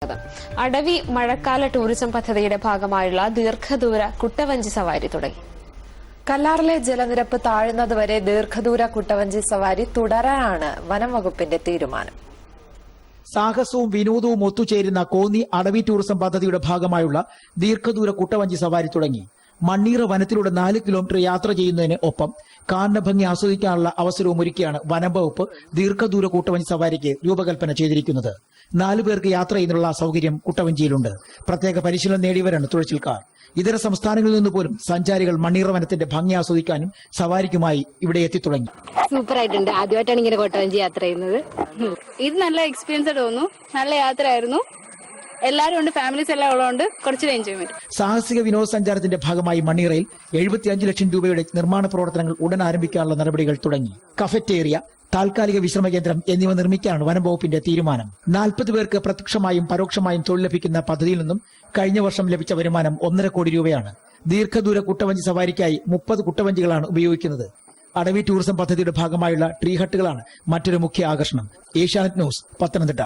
സ്വാഗതം. അടവി മഴക്കാല ടൂറിസം പദ്ധതിയുടെ ഭാഗമായുള്ള ദീർഘദൂര കുട്ടവഞ്ചി സവാരി തുടങ്ങി. കല്ലാറിലെ ജലനിരപ്പ് താഴുന്നതുവരെ ദീർഘദൂര കുട്ടവഞ്ചി സവാരി തുടരാനാണ് വനം വകുപ്പിന്റെ തീരുമാനം. സാഹസവും വിനോദവും ഒത്തുചേരുന്ന കോന്നി അടവി ടൂറിസം പദ്ധതിയുടെ ഭാഗമായുള്ള ദീർഘദൂര കുട്ടവഞ്ചി സവാരി തുടങ്ങി. മണ്ണീറ വനത്തിലൂടെ 4 കിലോമീറ്റർ യാത്ര ചെയ്യുന്നതിന് ഒപ്പം കാടിന്റെ ഭംഗി ആസ്വദിക്കാനുള്ള അവസരവും ഒരുക്കിയാണ് വനം വകുപ്പ് ദീർഘദൂര കുട്ടവഞ്ചി സവാരിക്ക് രൂപകൽപ്പന ചെയ്തിരിക്കുന്നത്. 4 പേർക്ക് യാത്ര ചെയ്യുന്നതിനുള്ള സൗകര്യം കുട്ടവഞ്ചിയിലുണ്ട്. പ്രത്യേക പരിശീലനം നേടിയവരാണ് തുഴച്ചിൽക്കാർ. ഇതര സംസ്ഥാനങ്ങളിൽ നിന്ന് പോലും സഞ്ചാരികൾ മണ്ണീറ വനത്തിന്റെ ഭംഗി ആസ്വദിക്കാനും സവാരിക്കുമായി ഇവിടെ എത്തിത്തുടങ്ങി. സൂപ്പർ ആയിട്ടുണ്ട്. ആദ്യമായിട്ടാണ് ഇങ്ങനെ കുട്ടവഞ്ചി യാത്ര ചെയ്യുന്നത്. ഇത് നല്ല എക്സ്പീരിയൻസ് തോന്നുന്നു. നല്ല യാത്രയായിരുന്നു. എല്ലാവരും ഉണ്ട്, ഫാമിലീസ് എല്ലാം ഉള്ളതുകൊണ്ട് കുറച്ച് എൻജോയ്മെന്റ്. സാഹസിക വിനോദസഞ്ചാരത്തിന്റെ ഭാഗമായി മണ്ണീറയിൽ 75 ലക്ഷം രൂപയുടെ നിർമ്മാണ പ്രവർത്തനങ്ങൾ ഉടൻ ആരംഭിക്കാനുള്ള നടപടികൾ തുടങ്ങി. കഫറ്റേറിയ, താൽക്കാലിക വിശ്രമ കേന്ദ്രം എന്നിവ നിർമ്മിക്കാനാണ് വനം വകുപ്പിന്റെ തീരുമാനം. 40 പേർക്ക് പ്രത്യക്ഷമായും പരോക്ഷമായും തൊഴിൽ ലഭിക്കുന്ന പദ്ധതിയിൽ നിന്നും കഴിഞ്ഞ വർഷം ലഭിച്ച വരുമാനം 1.5 കോടി രൂപയാണ്. ദീർഘദൂര കുട്ടവഞ്ചി സവാരിക്കായി 30 കുട്ടവഞ്ചികളാണ് ഉപയോഗിക്കുന്നത്. അടവി ടൂറിസം പദ്ധതിയുടെ ഭാഗമായുള്ള ട്രീ ഹട്ടുകളാണ് മറ്റൊരു മുഖ്യ ആകർഷണം. ഏഷ്യാനെറ്റ് ന്യൂസ്, പത്തനംതിട്ട.